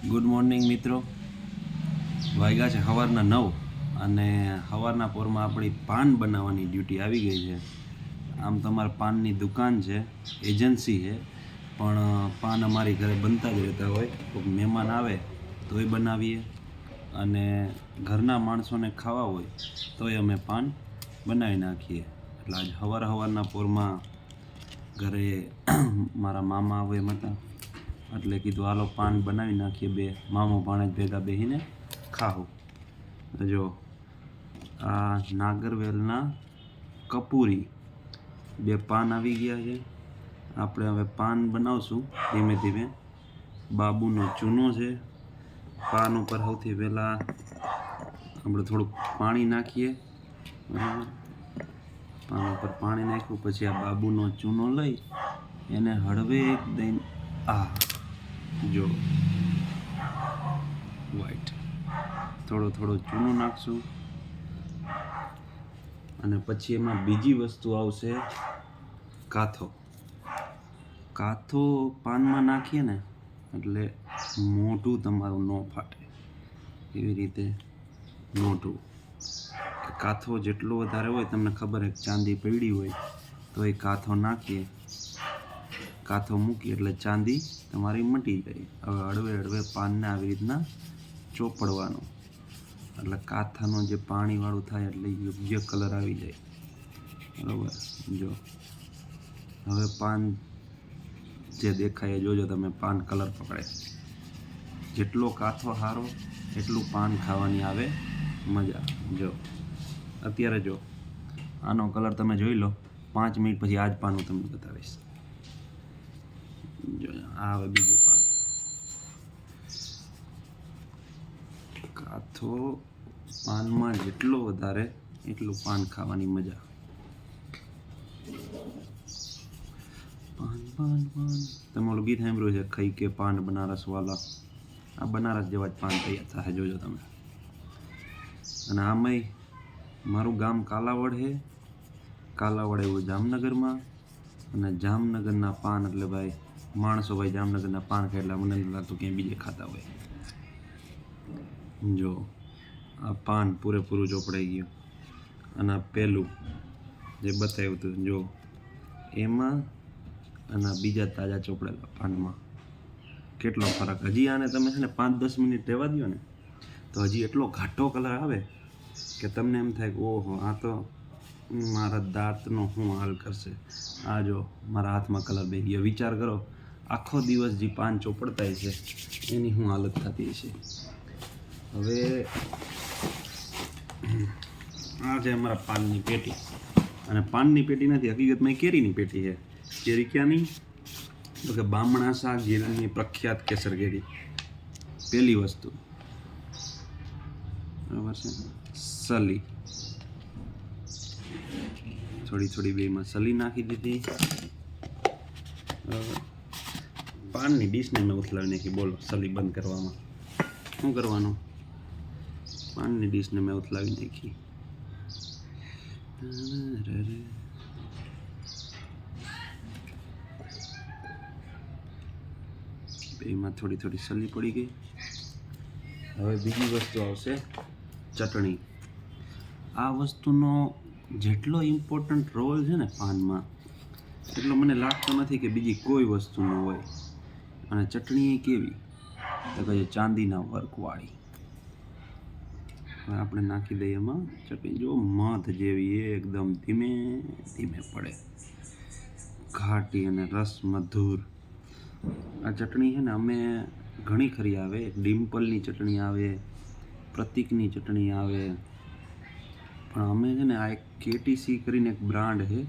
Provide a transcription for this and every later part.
Good morning મિત્રો. વાગ્યા છે સવારના 9 અને સવારના પોરમાં આપણી પાન બનાવવાની ડ્યુટી આવી ગઈ છે. આમ તમારે પાનની દુકાન છે, એજન્સી છે, પણ પાન અમારી ઘરે બનતા જ રહેતા હોય. કોઈ મહેમાન આવે તોય બનાવીએ અને ઘરના માણસોને ખાવા હોય તોય અમે પાન બનાવી નાખીએ. એટલે આજ સવારના પોરમાં ઘરે મારા મામા આવે એમ હતા એટલે કીધું હાલો પાન બનાવી નાખીએ, બે મામો ભાણેજ ભેગા બેસીને ખાવું. જો આ નાગરવેલના કપૂરી બે પાન આવી ગયા છે. આપણે હવે પાન બનાવશું ધીમે ધીમે. બાબુનો ચૂનો છે. પાન ઉપર સૌથી પહેલાં આપણે થોડુંક પાણી નાખીએ. બરાબર, પાન ઉપર પાણી નાખ્યું પછી આ બાબુનો ચૂનો લઈ એને હળવે દઈને જો વ્હાઈટ થોડો ચૂનો નાખશું અને પછી એમાં બીજી વસ્તુ આવશે કાથો પાનમાં નાખીએ ને એટલે મોઢું તમારું ન ફાટે. એવી રીતે મોઢું કાથો જેટલો વધારે હોય, તમને ખબર છે ચાંદી પડી હોય તો એ કાથો નાખીએ, કાથો મૂકી એટલે ચાંદી તમારી મટી જાય. હવે હળવે પાનને આવી રીતના ચોપડવાનું એટલે કાથાનું જે પાણીવાળું થાય એટલે યોગ્ય કલર આવી જાય. બરાબર, જો હવે પાન જે દેખાય જોજો તમે, પાન કલર પકડે. જેટલો કાથો સારો એટલું પાન ખાવાની આવે મજા. જો અત્યારે જો આનો કલર તમે જોઈ લો, 5 મિનિટ પછી આ જ પાન હું તમને બતાવીશ. જો આ હવે બીજું પાન. કાથો પાનમાં જેટલો વધારે એટલું પાન ખાવાની મજા. પાન તમે ઓલું ગીત સાંભળ્યું છે, ખાઈ કે પાન બનારસ વાલા? આ બનારસ જેવા જ પાન તૈયાર થાય, જોજો તમે. અને આમાંય મારું ગામ કાલાવડ છે. કાલાવડ એવું જામનગરમાં, અને જામનગરના પાન એટલે ભાઈ માણસો ભાઈ જામનગરના પાન ખાય એટલે મને નથી લાગતું ક્યાંય બીજે ખાતા હોય. જો આ પાન પૂરેપૂરું ચોપડાઈ ગયું અને આ પહેલું જે બતાવ્યું હતું જો એમાં અને બીજા તાજા ચોપડેલા પાનમાં કેટલો ફરક. હજી આને તમે છે ને 5-10 મિનિટ રહેવા દો ને તો હજી એટલો ઘાટો કલર આવે કે તમને એમ થાય કે ઓહો, આ તો મારા દાંતનો શું હાલ કરશે. આ જો મારા હાથમાં કલર બેસી ગયો. વિચાર કરો, આખો દિવસ જે પાન ચોપડતા છે એની શું હાલત થતી હશે. હવે આ છે અમારા પાનની પેટી. અને પાનની પેટી નથી, હકીકતમાં એ કેરીની પેટી છે. કેરી ક્યાંની? તો કે બામણાસા ગીરની પ્રખ્યાત કેસર કેરી. પહેલી વસ્તુ બરાબર છે. સલી થોડી બેમાં સલી નાખી દીધી. બરાબર, પાનની ડીશને મેં ઉથલાવી નાખી. બોલો, સલી બંધ કરવામાં શું કરવાનું? પાનની ડીશને મેં ઉથલાવી નાખી. બેમાં થોડી સલી પડી ગઈ. હવે બીજી વસ્તુ આવશે ચટણી. આ વસ્તુનો જેટલો ઇમ્પોર્ટન્ટ રોલ છે ને પાનમાં, એટલો મને લાગતો નથી કે બીજી કોઈ વસ્તુનો હોય. અને ચટણી કેવી તો કે ચાંદીના વર્કવાળી. હવે આપણે નાખી દઈએ એમાં ચટણી. જો મધ જેવી એકદમ ધીમે ધીમે પડે, ઘાટી અને રસ મધુર. આ ચટણી છે ને અમે ઘણી ખરી આવે. એક ડિમ્પલની ચટણી આવે, પ્રતિકની ચટણી આવે, પણ અમે છે ને આ એક કેટીસી કરીને એક બ્રાન્ડ છે.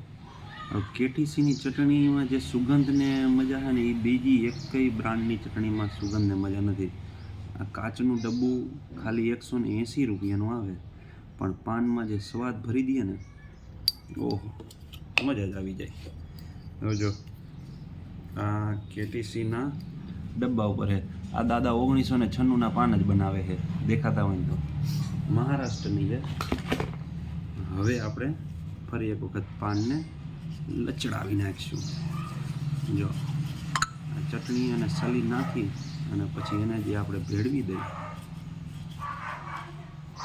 કેટીસીની ચટણીમાં જે સુગંધને મજા છે ને એ બીજી એક કઈ બ્રાન્ડની ચટણીમાં સુગંધને મજા નથી. આ કાચનું ડબ્બું ખાલી 180 રૂપિયાનું આવે, પણ પાનમાં જે સ્વાદ ભરી દઈએ ને, ઓહો, મજા જ આવી જાય. હવે જો આ કેટીસીના ડબ્બા ઉપર છે. આ દાદા 1996ના પાન જ બનાવે છે, દેખાતા હોય તો. મહારાષ્ટ્રની છે. હવે આપણે ફરી એક વખત પાનને લચડાવી નાખીશું. જો ચટણી અને સલી નાખી અને પછી એને જે આપણે ભેળવી દઈએ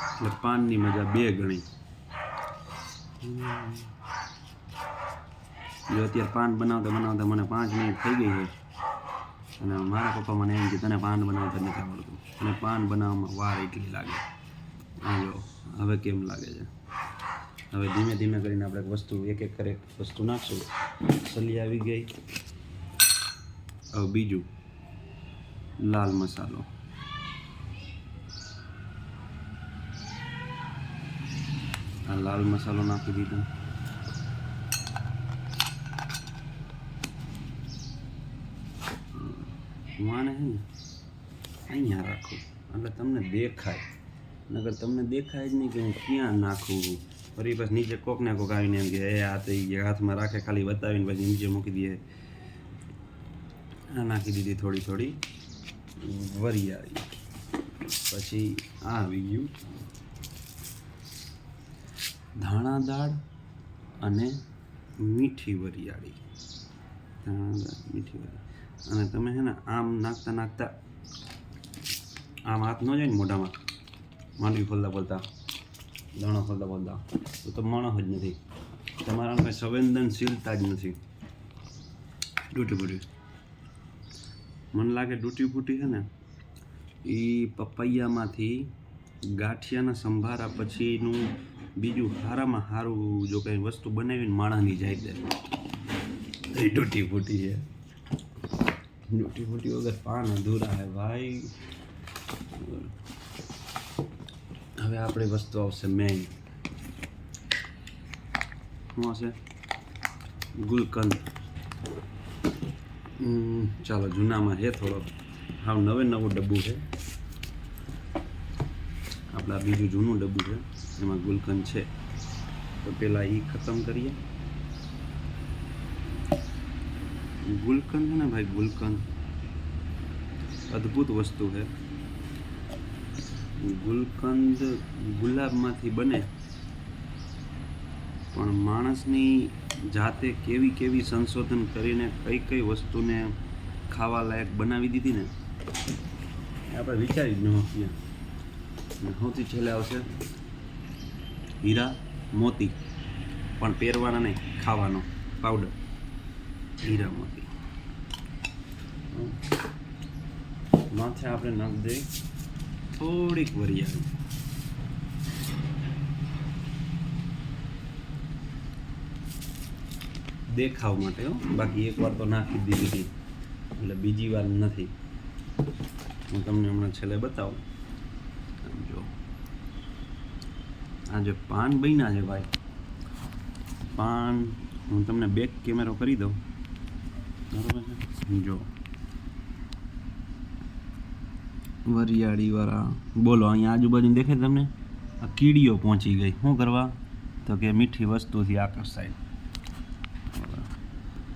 એટલે પાનની મજા 2 ગણી. જો અત્યારે પાન બનાવતા મને 5 મિનિટ થઈ ગઈ છે અને મારા પપ્પા મને એમ કે તને પાન બનાવતા નથી આવડતું, અને પાન બનાવવામાં વાર એટલી લાગે. આ જો હવે કેમ લાગે છે. હવે ધીમે ધીમે કરીને આપણે વસ્તુ એક વસ્તુ નાખશું. સલી આવી ગઈ. હવે બીજું લાલ મસાલો. આ લાલ મસાલો નાખી દીધો. માને છે ને અહીંયા રાખું એટલે તમને દેખાય, નગર તમને દેખાય જ નહીં કે હું ક્યાં નાખું. ફરી પછી નીચે કોક ને કોક આવીને એમ કે એ આ તો હાથમાં રાખે ખાલી બતાવીને પછી નીચે મૂકી દઈએ. આ નાખી દીધી થોડી વરિયાળી. પછી આ આવી ગયું ધાણા દાળ અને મીઠી વરિયાળી. અને તમે છે ને આમ નાખતા આમ હાથ ન જાય ને મોઢામાં, માંડવી ખોલતા બોલતા દાણો ખોલતા બોલતા તો માણસ જ નથી. તમારા કંઈ સંવેદનશીલતા જ નથી. તૂટી ફૂટી મને લાગે તૂટી ફૂટી છે ને એ પપૈયામાંથી ગાંઠિયાના સંભારા પછીનું બીજું સારામાં સારું જો કંઈ વસ્તુ બનાવીને માણસની જાય દે એ તૂટી ફૂટી છે. તૂટી ફૂટી વગર પાન અધૂરા હે ભાઈ. હવે આપણી વસ્તુ આવશે મેઇન. શું હશે? ગુલકંદ. ચાલો જૂનામાં છે થોડો, હાવ નવું ડબ્બું છે. આપણા બીજું જૂનું ડબ્બું છે એમાં ગુલકંદ છે. તો પહેલાં એ ખતમ કરીએ. ગુલકંદ છે ને ભાઈ, ગુલકંદ અદ્ભુત વસ્તુ છે. ગુલકંદ ગુલાબમાંથી બને, પણ માણસની જાતે કેવી સંશોધન કરીને કઈ વસ્તુને ખાવા લાયક બનાવી દીધી ને આપણે વિચારી જ ન શકીએ. સૌથી છેલ્લે આવશે હીરા મોતી, પણ પહેરવાના નહીં, ખાવાનો પાવડર. હીરા મોતી માથે આપણે નાખી દઈએ થોડીક વરિયાળી. દેખાવ માટે હો, બાકી એકવાર તો નાખી દીધી હતી એટલે બીજી વાર નથી. હું તમને હમણાં છેલ્લે બતાવું. જો આ જે પાન બન્યા છે ભાઈ, પાન હું તમને બેક કેમેરો કરી દઉં, બરોબર છે? જો વરિયાળીવાળા. બોલો અહીંયા આજુબાજુ દેખાય તમને? આ કીડીઓ પહોંચી ગઈ. શું કરવા? તો કે મીઠી વસ્તુથી આકર્ષાય.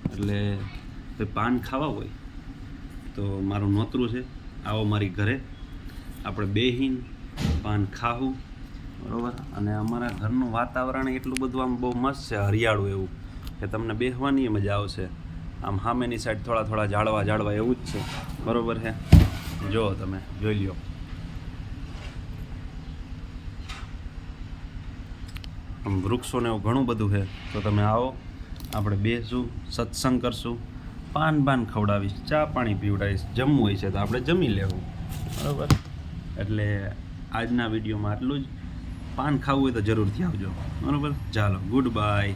એટલે પાન ખાવા હોય તો મારું નોતરું છે, આવો મારી ઘરે, આપણે બેહીન પાન ખાવું, બરાબર? અને અમારા ઘરનું વાતાવરણ એટલું બધું આમ બહુ મસ્ત છે, હરિયાળું એવું, કે તમને બેસવાની મજા આવશે. આમ સામેની સાઈડ થોડા ઝાડવા એવું જ છે, બરાબર છે? જો તમે જોઈ લ્યો. આમ વૃક્ષોને એવું ઘણું બધું છે. તો તમે આવો, આપણે બેસું, સત્સંગ કરશું, પાન ખવડાવીશ, ચા પાણી પીવડાવીશ, જમવું હોય છે તો આપણે જમી લેવું, બરાબર? એટલે આજના વિડીયોમાં આટલું જ. પાન ખાવું હોય તો જરૂરથી આવજો, બરાબર? ચાલો, ગુડ બાય.